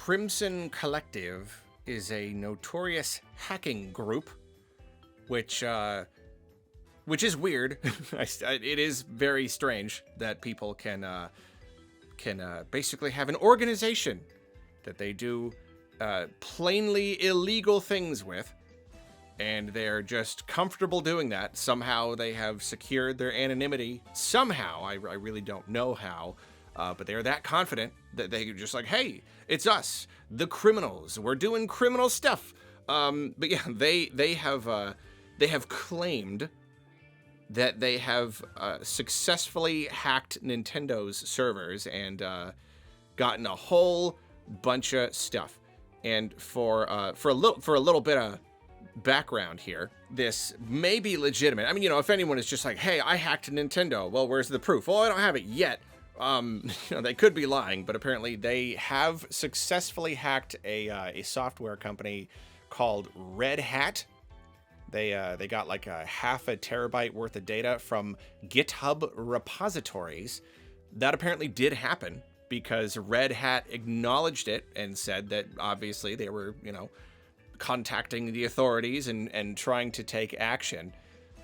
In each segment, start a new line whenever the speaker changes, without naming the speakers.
Crimson Collective is a notorious hacking group, which is weird. It is very strange that people can basically have an organization that they do plainly illegal things with, and they're just comfortable doing that. Somehow they have secured their anonymity. Somehow, I really don't know how, but they're that confident that they're just like, hey, it's us, the criminals. We're doing criminal stuff. But yeah, they have claimed that they have successfully hacked Nintendo's servers and gotten a whole bunch of stuff. And for a little bit of background here, this may be legitimate. I mean, if anyone is just like, hey, I hacked Nintendo, well, where's the proof? Well, I don't have it yet. They could be lying, but apparently they have successfully hacked a software company called Red Hat. They got like a 0.5 terabyte worth of data from GitHub repositories. That apparently did happen because Red Hat acknowledged it and said that obviously they were, contacting the authorities and trying to take action.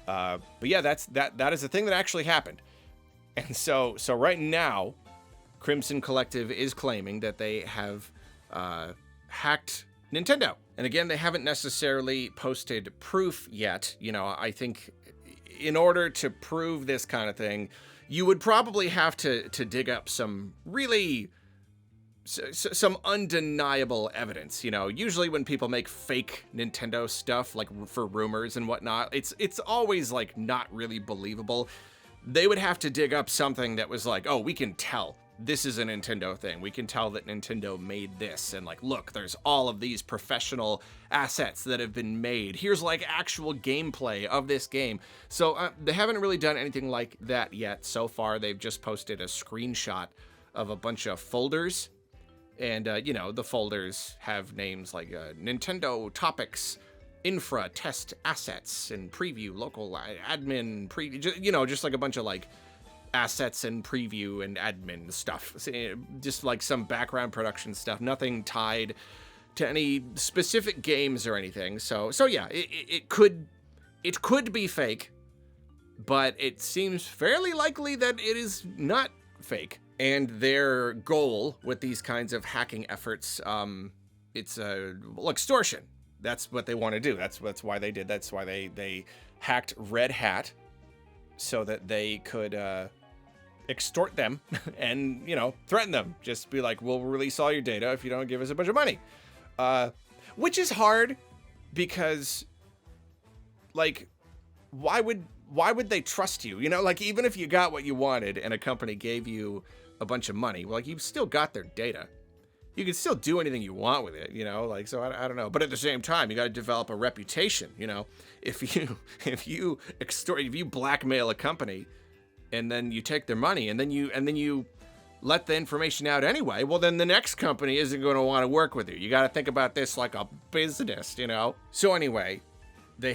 But yeah, that is a thing that actually happened. And so right now, Crimson Collective is claiming that they have hacked Nintendo. And again, they haven't necessarily posted proof yet. I think in order to prove this kind of thing, you would probably have to dig up some really some undeniable evidence. Usually when people make fake Nintendo stuff, like for rumors and whatnot, it's always like not really believable. They would have to dig up something that was like, oh, we can tell this is a Nintendo thing. We can tell that Nintendo made this. And like, look, there's all of these professional assets that have been made. Here's like actual gameplay of this game. So they haven't really done anything like that yet. So far, they've just posted a screenshot of a bunch of folders. And, the folders have names like Nintendo Topics, Infra, Test Assets, and Preview, Local Admin, Preview, just like a bunch of like assets and preview and admin stuff. Just like some background production stuff, nothing tied to any specific games or anything. So yeah, it could be fake, but it seems fairly likely that it is not fake. And their goal with these kinds of hacking efforts, it's extortion. That's what they want to do. That's why they did. That's why they hacked Red Hat, so that they could extort them and, threaten them. Just be like, we'll release all your data if you don't give us a bunch of money. Which is hard because, like, why would they trust you? Even if you got what you wanted and a company gave you a bunch of money, well, like, you've still got their data. You can still do anything you want with it, so I don't know. But at the same time, you got to develop a reputation, if you blackmail a company and then you take their money and then you let the information out anyway, well, then the next company isn't going to want to work with you. You got to think about this like a business, So anyway, they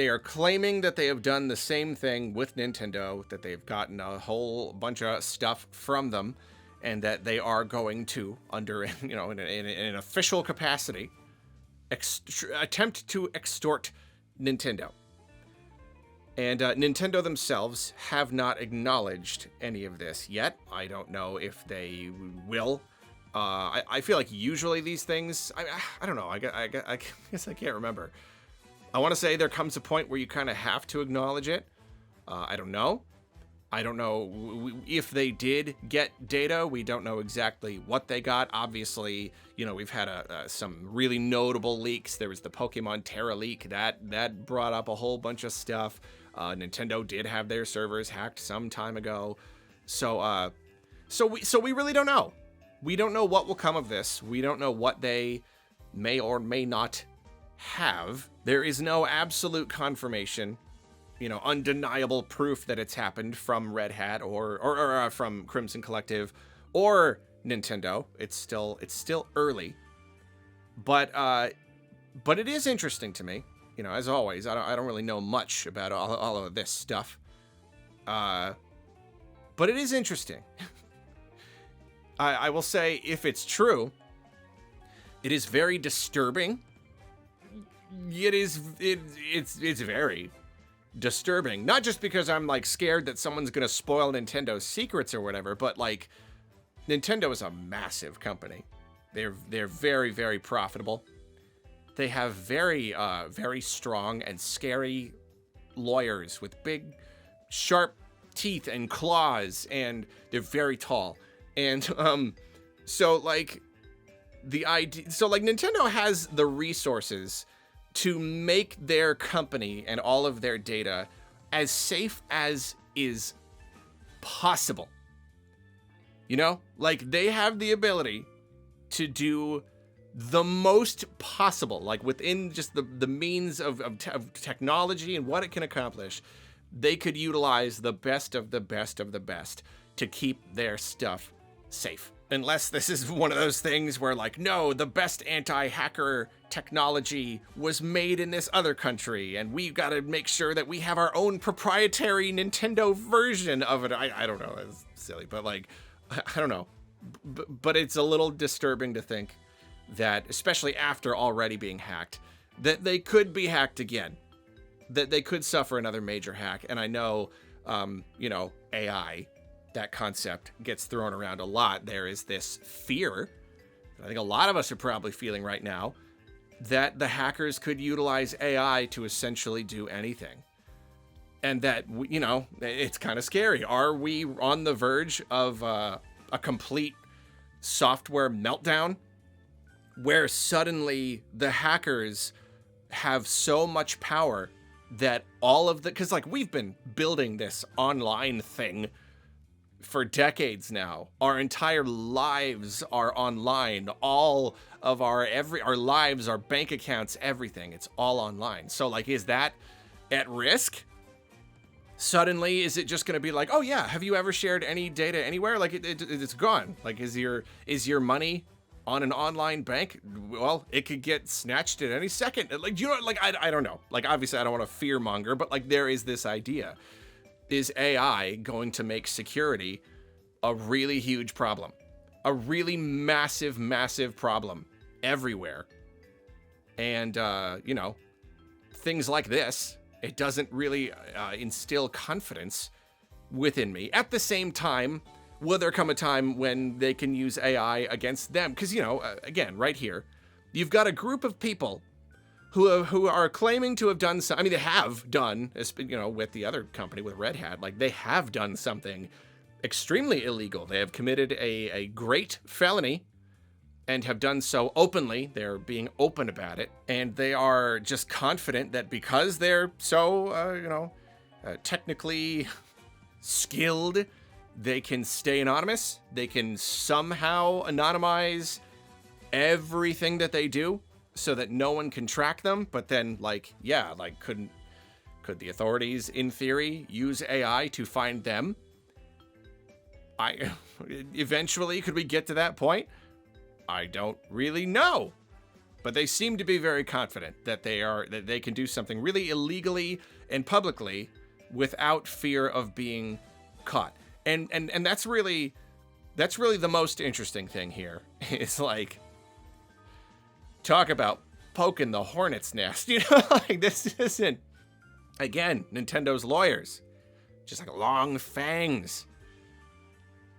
are claiming that they have done the same thing with Nintendo, that they've gotten a whole bunch of stuff from them, and that they are going to, under, in an official capacity, attempt to extort Nintendo. And Nintendo themselves have not acknowledged any of this yet. I don't know if they will. I feel like usually these things, I don't know, I guess I can't remember. I want to say there comes a point where you kind of have to acknowledge it. I don't know. I don't know if they did get data. We don't know exactly what they got. Obviously, we've had some really notable leaks. There was the Pokemon Terra leak that brought up a whole bunch of stuff. Nintendo did have their servers hacked some time ago. So we really don't know. We don't know what will come of this. We don't know what they may or may not have. There is no absolute confirmation, undeniable proof that it's happened from Red Hat or from Crimson Collective or Nintendo. It's still early, but it is interesting to me. As always, I don't really know much about all of this stuff, but it is interesting. I will say, if it's true, It is very disturbing. It's very disturbing. Not just because I'm like scared that someone's gonna spoil Nintendo's secrets or whatever, but like Nintendo is a massive company. They're very, very profitable. They have very strong and scary lawyers with big, sharp teeth and claws, and they're very tall. And so like Nintendo has the resources to make their company and all of their data as safe as is possible. You know, like they have the ability to do the most possible, like within just the means of technology and what it can accomplish. They could utilize the best of the best of the best to keep their stuff safe. Unless this is one of those things where like, no, the best anti-hacker technology was made in this other country, and we've got to make sure that we have our own proprietary Nintendo version of it. I don't know, it's silly, but like, I don't know. But it's a little disturbing to think that, especially after already being hacked, that they could be hacked again, that they could suffer another major hack. And I know, AI, that concept gets thrown around a lot. There is this fear, I think a lot of us are probably feeling right now, that the hackers could utilize AI to essentially do anything. And that, it's kind of scary. Are we on the verge of a complete software meltdown where suddenly the hackers have so much power that all of because like we've been building this online thing for decades now. Our entire lives are online. All of our lives, our bank accounts, everything, it's all online. So like, is that at risk? Suddenly, is it just going to be like, oh yeah, have you ever shared any data anywhere? Like it's gone. Like, is your money on an online bank? Well, it could get snatched at any second. Like, I don't know. Like, obviously I don't want to fear monger, but like there is this idea. Is AI going to make security a really huge problem? A really massive, massive problem everywhere. And, things like this, it doesn't really instill confidence within me. At the same time, will there come a time when they can use AI against them? Because, again, right here, you've got a group of people who are claiming to have done some. I mean, they have done, with the other company, with Red Hat, like they have done something extremely illegal. They have committed a great felony and have done so openly. They're being open about it, and they are just confident that because they're so, technically skilled, they can stay anonymous. They can somehow anonymize everything that they do, so that no one can track them. But then, could the authorities, in theory, use AI to find them? Eventually, could we get to that point? I don't really know. But they seem to be very confident that they can do something really illegally and publicly without fear of being caught. And that's really the most interesting thing here. It's like, talk about poking the hornet's nest. Like this isn't, again, Nintendo's lawyers, just like long fangs,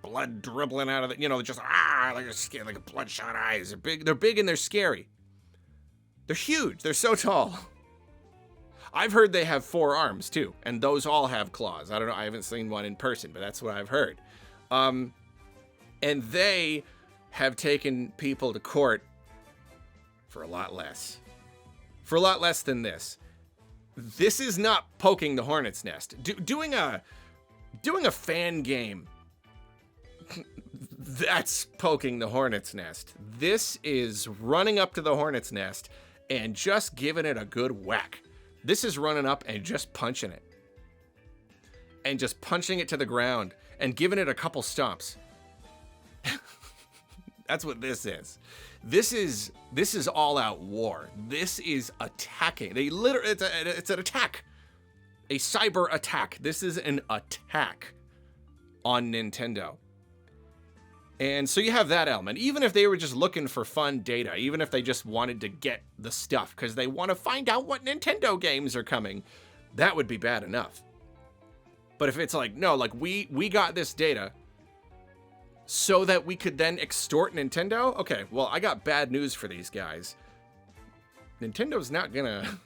blood dribbling out of it. Just like bloodshot eyes. They're big and they're scary. They're huge. They're so tall. I've heard they have 4 arms too, and those all have claws. I don't know. I haven't seen one in person, but that's what I've heard. And they have taken people to court for a lot less. For a lot less than this. This is not poking the hornet's nest. Doing a fan game, that's poking the hornet's nest. This is running up to the hornet's nest and just giving it a good whack. This is running up and just punching it. And just punching it to the ground and giving it a couple stomps. That's what this is. This is all out war. This is attacking. It's an attack. A cyber attack. This is an attack on Nintendo. And so you have that element. Even if they were just looking for fun data, even if they just wanted to get the stuff because they want to find out what Nintendo games are coming, that would be bad enough. But if it's like, no, like we got this data so that we could then extort Nintendo, okay, well, I got bad news for these guys. Nintendo's not gonna...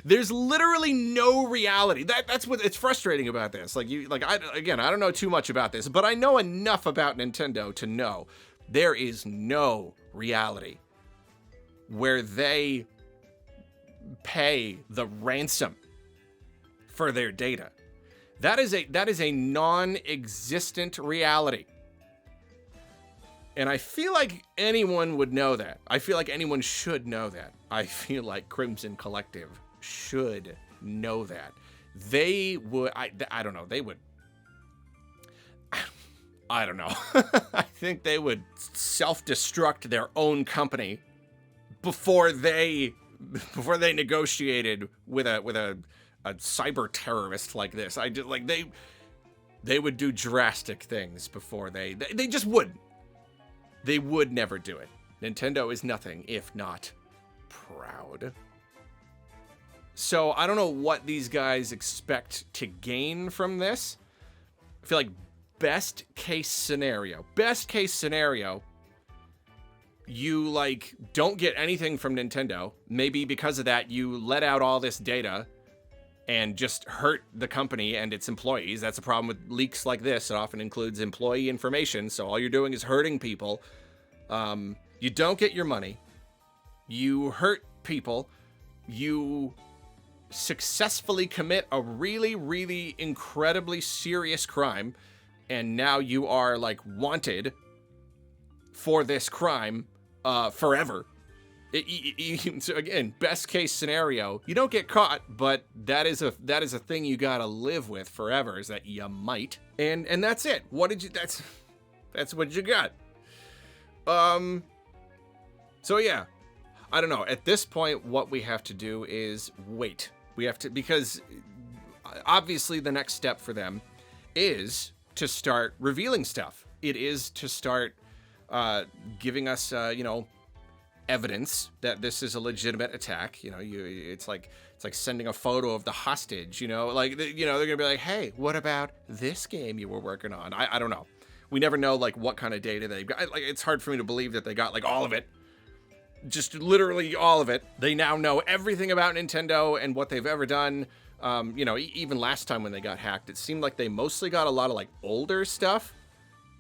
There's literally no reality. That's what it's frustrating about this. I don't know too much about this, but I know enough about Nintendo to know there is no reality where they pay the ransom for their data. That is a non-existent reality. And I feel like anyone would know that. I feel like anyone should know that. I feel like Crimson Collective should know that. They would, I don't know, they would, I don't know. I think they would self-destruct their own company before they negotiated with a cyber terrorist like this. They would do drastic things before they just would. They would never do it. Nintendo is nothing if not proud. So I don't know what these guys expect to gain from this. I feel like best case scenario, you like don't get anything from Nintendo. Maybe because of that, you let out all this data and just hurt the company and its employees. That's a problem with leaks like this. It often includes employee information. So all you're doing is hurting people. You don't get your money. You hurt people. You successfully commit a really, really incredibly serious crime. And now you are like wanted for this crime forever. So again, best case scenario, you don't get caught, but that is a thing you gotta live with forever, is that you might. And that's it. That's what you got. So yeah, I don't know. At this point, what we have to do is wait. We have to, because obviously the next step for them is to start revealing stuff. It is to start giving us, evidence that this is a legitimate attack. It's like sending a photo of the hostage. They're gonna be like, hey, what about this game you were working on? I don't know. We never know like what kind of data they've got. Like, it's hard for me to believe that they got like all of it. Just literally all of it. They now know everything about Nintendo and what they've ever done. Even last time when they got hacked, it seemed like they mostly got a lot of like older stuff,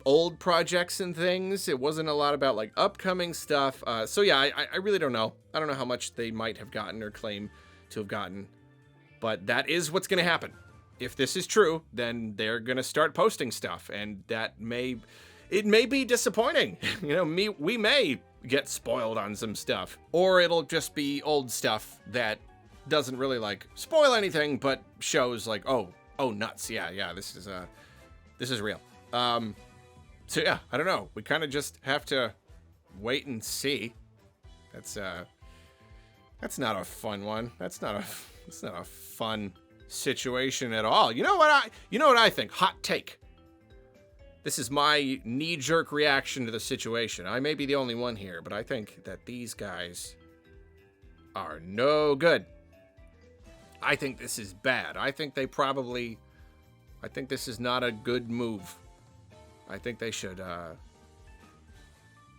old projects and things. It wasn't a lot about like upcoming stuff. So yeah, I really don't know. I don't know how much they might have gotten or claim to have gotten, but that is what's going to happen. If this is true, then they're going to start posting stuff, and it may be disappointing. We may get spoiled on some stuff, or it'll just be old stuff that doesn't really like spoil anything, but shows like, oh nuts. Yeah, this is real. So yeah, I don't know. We kind of just have to wait and see. That's not a fun one. That's not a fun situation at all. You know what I think? Hot take. This is my knee-jerk reaction to the situation. I may be the only one here, but I think that these guys are no good. I think this is bad. I think this is not a good move. I think they should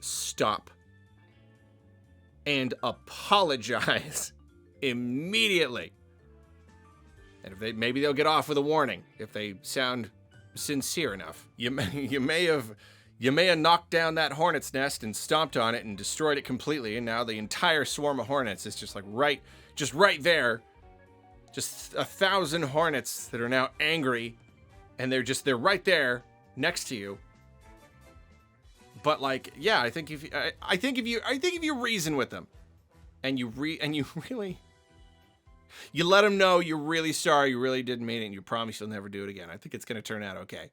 stop and apologize immediately. And maybe they'll get off with a warning if they sound sincere enough. You may have knocked down that hornet's nest and stomped on it and destroyed it completely, and now the entire swarm of hornets is just like right there. Just 1,000 hornets that are now angry, and they're right there next to you. But like, yeah, I think if you reason with them, and you really let them know you're really sorry, you really didn't mean it, and you promise you'll never do it again, I think it's gonna turn out okay.